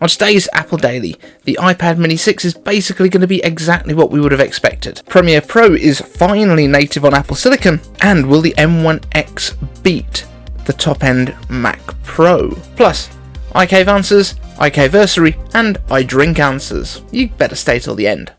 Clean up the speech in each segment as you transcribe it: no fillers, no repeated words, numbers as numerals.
On today's Apple Daily, the iPad Mini 6 is basically going to be exactly what we would have expected. Premiere Pro is finally native on Apple Silicon, and will the M1X beat the top-end Mac Pro? Plus, iCaveAnswers, iCaveAnswers, and iDrinkAnswers. You better stay till the end.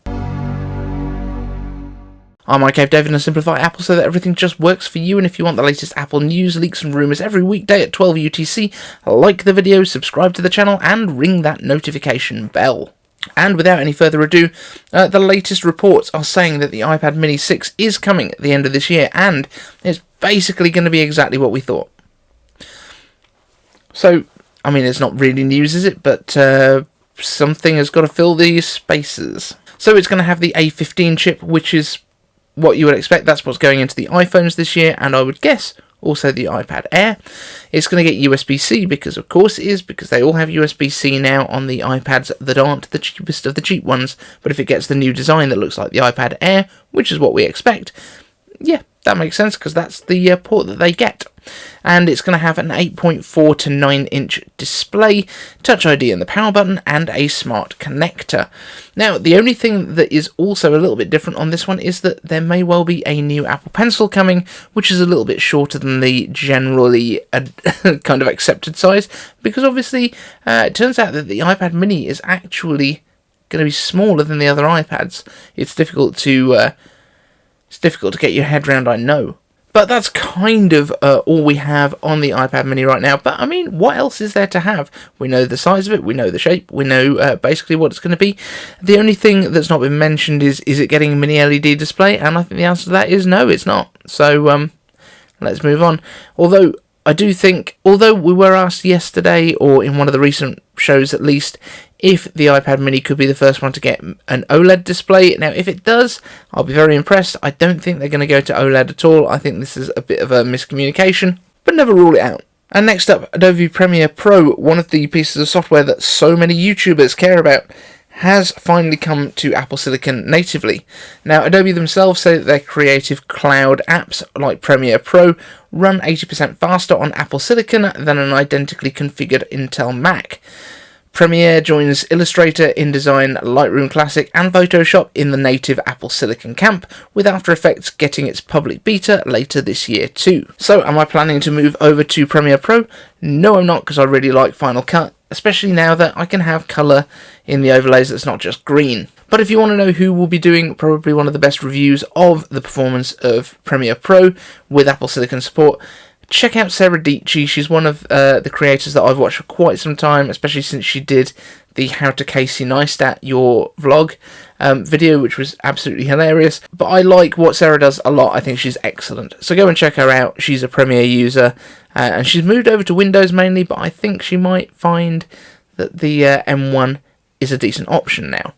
I'm iCave David, and I simplify Apple so that everything just works for you. And if you want the latest Apple news, leaks and rumours every weekday at 12 UTC, like the video, subscribe to the channel and ring that notification bell. And without any further ado, the latest reports are saying that the iPad Mini 6 is coming at the end of this year, and it's basically going to be exactly what we thought. So, I mean, it's not really news, is it? But something has got to fill these spaces. So it's going to have the A15 chip, which is what you would expect. That's what's going into the iPhones this year, and I would guess also the iPad Air. It's going to get USB-C, because of course it is, because they all have USB-C now on the iPads that aren't the cheapest of the cheap ones. But if it gets the new design that looks like the iPad Air, which is what we expect, yeah, that makes sense, because that's the port that they get. And it's going to have an 8.4 to 9-inch display, Touch ID in the power button, and a smart connector. Now, the only thing that is also a little bit different on this one is that there may well be a new Apple Pencil coming, which is a little bit shorter than the generally kind of accepted size, because obviously it turns out that the iPad Mini is actually going to be smaller than the other iPads. It's difficult to get your head around, I know. But that's kind of all we have on the iPad Mini right now. But I mean, what else is there to have? We know the size of it, we know the shape, we know basically what it's going to be. The only thing that's not been mentioned is it getting a mini LED display? And I think the answer to that is no, it's not. So let's move on. Although I do think, although we were asked yesterday, or in one of the recent shows at least, if the iPad Mini could be the first one to get an OLED display. Now, if it does, I'll be very impressed. I don't think they're going to go to OLED at all. I think this is a bit of a miscommunication, but never rule it out. And next up, Adobe Premiere Pro, one of the pieces of software that so many YouTubers care about, has finally come to Apple Silicon natively. Now, Adobe themselves say that their creative cloud apps, like Premiere Pro, run 80% faster on Apple Silicon than an identically configured Intel Mac. Premiere joins Illustrator, InDesign, Lightroom Classic and Photoshop in the native Apple Silicon camp, with After Effects getting its public beta later this year too. So, am I planning to move over to Premiere Pro? No, I'm not, because I really like Final Cut, especially now that I can have colour in the overlays that's not just green. But if you want to know who will be doing probably one of the best reviews of the performance of Premiere Pro with Apple Silicon support, check out Sarah Dietschy. She's one of the creators that I've watched for quite some time, especially since she did the How to Casey Neistat Your Vlog video, which was absolutely hilarious. But I like what Sarah does a lot. I think she's excellent. So go and check her out. She's a Premiere user, and she's moved over to Windows mainly, but I think she might find that the M1 is a decent option now.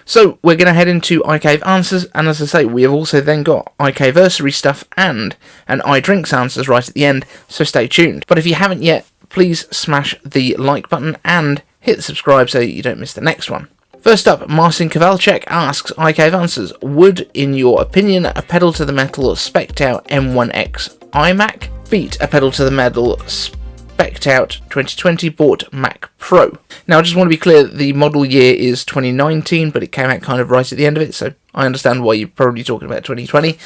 So we're going to head into iCaveAnswers, and as I say, we have also then got iCaveAnswers stuff and an iDrinkAnswers right at the end, so stay tuned. But if you haven't yet, please smash the like button and hit the subscribe so that you don't miss the next one. First up, Marcin Kowalczyk asks iCaveAnswers, would, in your opinion, a pedal-to-the-metal spec'd-out M1X iMac beat a pedal-to-the-metal spec'd-out 2020 bought Mac Pro? Now, I just want to be clear that the model year is 2019, but it came out kind of right at the end of it, so I understand why you're probably talking about 2020.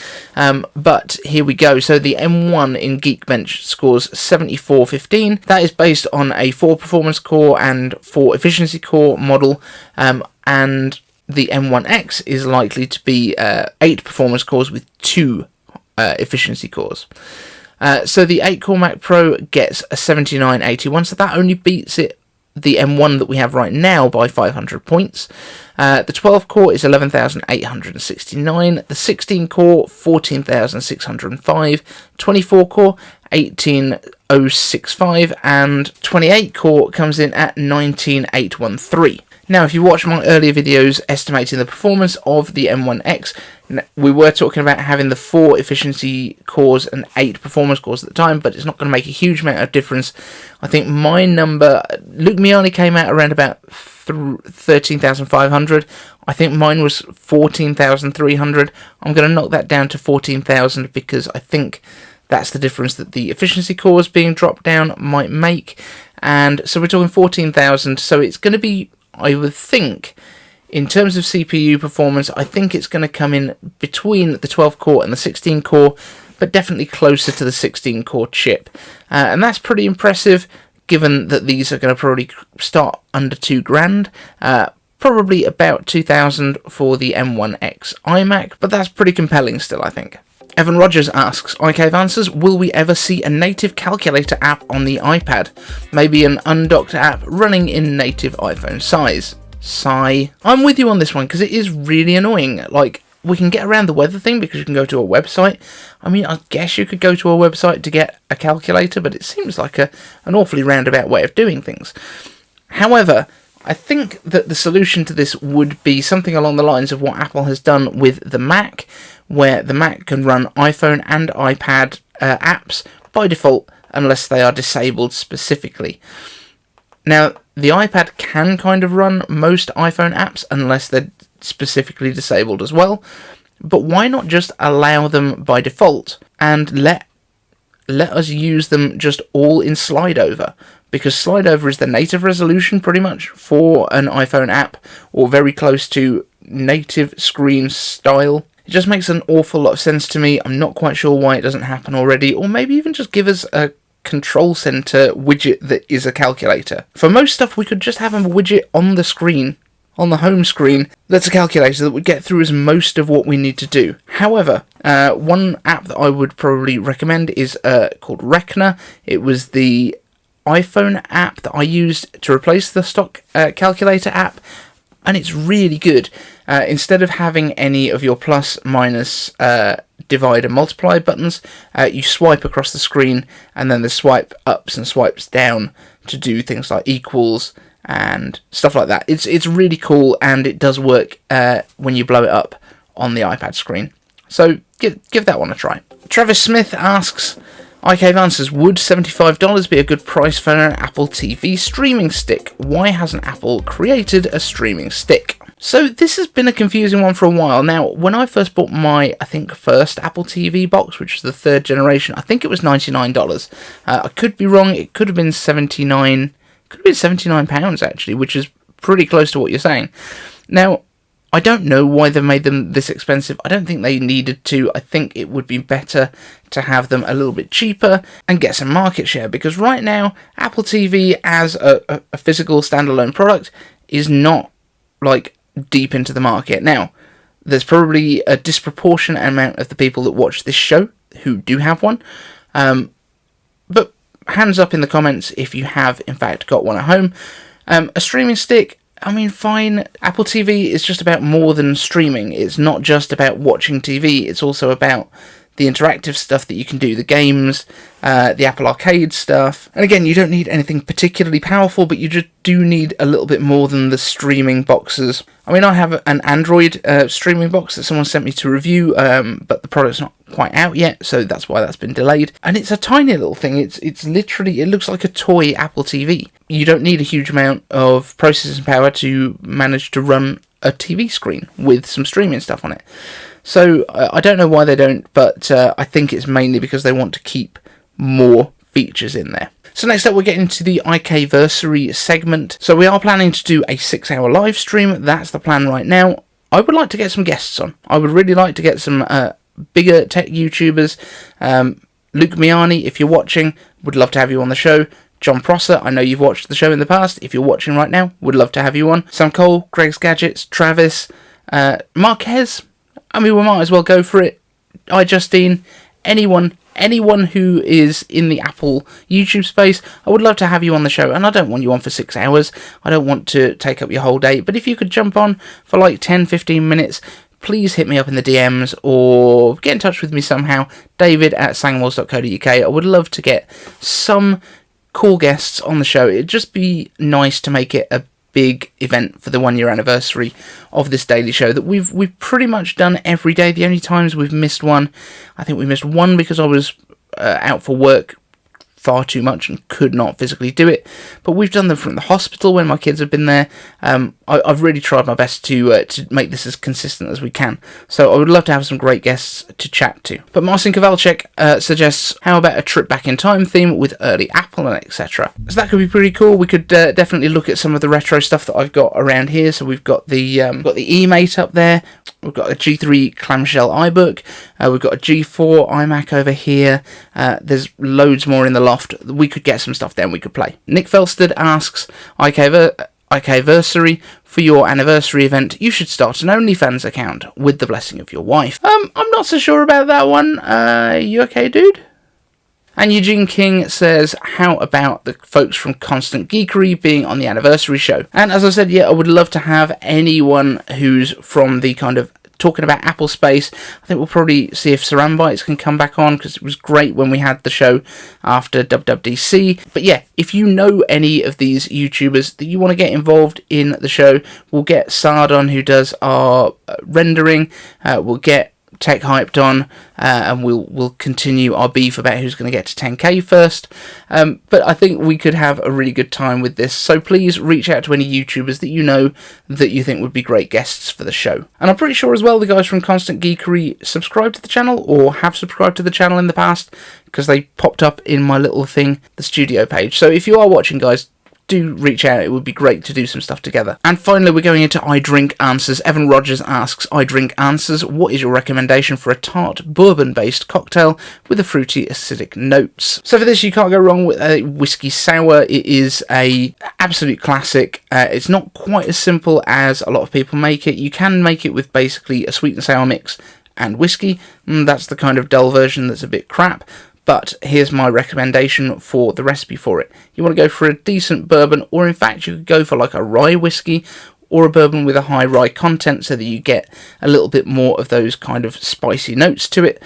But here we go. So the M1 in Geekbench scores 7415. That is based on a 4 performance core and 4 efficiency core model, and the M1X is likely to be 8 performance cores with 2 efficiency cores. So the 8-core Mac Pro gets a 7981, so that only beats the M1 that we have right now by 500 points. The 12-core is 11,869, the 16-core 14,605, 24-core 18,065, and 28-core comes in at 19,813. Now, if you watch my earlier videos estimating the performance of the M1X, we were talking about having the 4 efficiency cores and 8 performance cores at the time, but it's not going to make a huge amount of difference. I think my number, Luke Miani came out around about 13,500. I think mine was 14,300. I'm going to knock that down to 14,000 because I think that's the difference that the efficiency cores being dropped down might make. and so we're talking 14,000. So it's going to be, I would think, in terms of CPU performance, I think it's going to come in between the 12 core and the 16 core, but definitely closer to the 16 core chip, and that's pretty impressive given that these are going to probably start under $2,000. Probably about 2,000 for the M1X iMac, but that's pretty compelling still, I think. Evan Rodgers asks, iCaveAnswers, will we ever see a native calculator app on the iPad? Maybe an undocked app running in native iPhone size? Sigh. I'm with you on this one, because it is really annoying. Like, we can get around the weather thing because you can go to a website. I mean, I guess you could go to a website to get a calculator, but it seems like an awfully roundabout way of doing things. However, I think that the solution to this would be something along the lines of what Apple has done with the Mac, where the Mac can run iPhone and iPad apps by default unless they are disabled specifically. Now, the iPad can kind of run most iPhone apps unless they're specifically disabled as well, but why not just allow them by default and let us use them just all in slide over? Because slide over is the native resolution pretty much for an iPhone app, or very close to native screen style. It just makes an awful lot of sense to me. I'm not quite sure why it doesn't happen already, or maybe even just give us a control center widget that is a calculator. For most stuff, we could just have a widget on the screen, on the home screen, that's a calculator that would get through as most of what we need to do. However, one app that I would probably recommend is called Reckner. It was the iPhone app that I used to replace the stock calculator app, and it's really good. Instead of having any of your plus, minus, divide and multiply buttons, you swipe across the screen, and then the swipe ups and swipes down to do things like equals and stuff like that. It's really cool, and it does work when you blow it up on the iPad screen. So give that one a try. Travis Smith asks, iCaveAnswers, would $75 be a good price for an Apple TV streaming stick? Why hasn't Apple created a streaming stick? So this has been a confusing one for a while. Now, when I first bought my, I think, first Apple TV box, which was the 3rd generation, I think it was $99. I could be wrong. It could have been £79. Could have been £79 actually, which is pretty close to what you're saying. Now, I don't know why they've made them this expensive. I don't think they needed to. I think it would be better to have them a little bit cheaper and get some market share, because right now Apple TV as a physical standalone product is not like deep into the market. Now, there's probably a disproportionate amount of the people that watch this show who do have one, but hands up in the comments if you have in fact got one at home. A streaming stick, I mean, fine. Apple TV is just about more than streaming. It's not just about watching TV. It's also about the interactive stuff that you can do, the games, the Apple Arcade stuff. And again, you don't need anything particularly powerful, but you just do need a little bit more than the streaming boxes. I mean, I have an Android streaming box that someone sent me to review, but the product's not quite out yet, so that's why that's been delayed. And it's a tiny little thing. It's literally, it looks like a toy Apple TV. You don't need a huge amount of processing power to manage to run a TV screen with some streaming stuff on it. So I don't know why they don't, but I think it's mainly because they want to keep more features in there. So next up, we're getting to the iCaveAnswers segment. So we are planning to do a 6-hour live stream. That's the plan right now. I would like to get some guests on. I would really like to get some bigger tech YouTubers. Luke Miani, if you're watching, would love to have you on the show. John Prosser, I know you've watched the show in the past. If you're watching right now, would love to have you on. Sam Cole, Greg's Gadgets, Travis, Marquez. I mean, we might as well go for it. iJustine, anyone who is in the Apple YouTube space, I would love to have you on the show. And I don't want you on for 6 hours. I don't want to take up your whole day. But if you could jump on for like 10-15 minutes, please hit me up in the DMs or get in touch with me somehow. David@sangwalls.co.uk. I would love to get some cool guests on the show. It'd just be nice to make it a big event for the 1-year anniversary of this daily show that we've pretty much done every day. The only times we've missed one, I think we missed one because I was out for work far too much and could not physically do it, but we've done them from the hospital when my kids have been there. I've really tried my best to make this as consistent as we can, so I would love to have some great guests to chat to. But Marcin Kowalczyk suggests, how about a trip back in time theme with early Apple and etc. So that could be pretty cool. We could definitely look at some of the retro stuff that I've got around here. So we've got the eMate up there. We've got a G3 clamshell iBook. We've got a G4 iMac over here. There's loads more in the loft. We could get some stuff there and we could play. Nick Felsted asks, iCaveAnswers, for your anniversary event, you should start an OnlyFans account with the blessing of your wife. I'm not so sure about that one. You okay, dude? And Eugene King says, how about the folks from Constant Geekery being on the anniversary show? And as I said, yeah, I would love to have anyone who's from the kind of talking about Apple space. I think we'll probably see if Sarambites can come back on, because it was great when we had the show after WWDC. But yeah, if you know any of these YouTubers that you want to get involved in the show, we'll get Sard on, who does our rendering. We'll get Tech Hyped on, and we'll continue our beef about who's going to get to 10k first. But I think we could have a really good time with this, so please reach out to any YouTubers that you know that you think would be great guests for the show. And I'm pretty sure as well the guys from Constant Geekery subscribe to the channel, or have subscribed to the channel in the past, because they popped up in my little thing, the studio page. So if you are watching, guys, do reach out. It would be great to do some stuff together. And finally, we're going into iDrinkAnswers. Evan Rodgers asks, iDrinkAnswers, what is your recommendation for a tart bourbon-based cocktail with a fruity acidic notes? So for this, you can't go wrong with a whiskey sour. It is a absolute classic. It's not quite as simple as a lot of people make it. You can make it with basically a sweet and sour mix and whiskey. That's the kind of dull version that's a bit crap. But here's my recommendation for the recipe for it. You want to go for a decent bourbon, or in fact you could go for like a rye whiskey or a bourbon with a high rye content, so that you get a little bit more of those kind of spicy notes to it.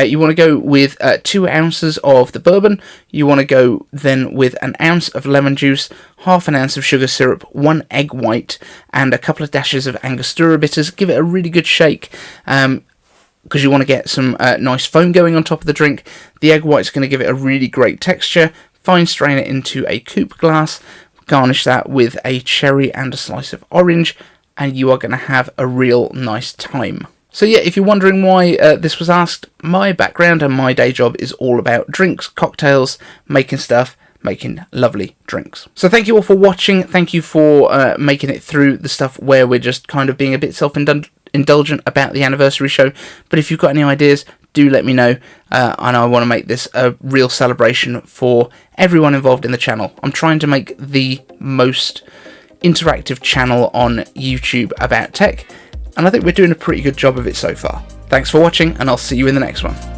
You want to go with 2 ounces of the bourbon. You want to go then with an ounce of lemon juice, half an ounce of sugar syrup, 1 egg white, and a couple of dashes of Angostura bitters. Give it a really good shake, because you want to get some nice foam going on top of the drink. The egg white's going to give it a really great texture. Fine strain it into a coupe glass. Garnish that with a cherry and a slice of orange, and you are going to have a real nice time. So yeah, if you're wondering why this was asked, my background and my day job is all about drinks, cocktails, making stuff, making lovely drinks. So thank you all for watching. Thank you for making it through the stuff where we're just kind of being a bit self-indulgent about the anniversary show. But if you've got any ideas, do let me know, and I want to make this a real celebration for everyone involved in the channel. I'm trying to make the most interactive channel on YouTube about tech, and I think we're doing a pretty good job of it so far. Thanks for watching, and I'll see you in the next one.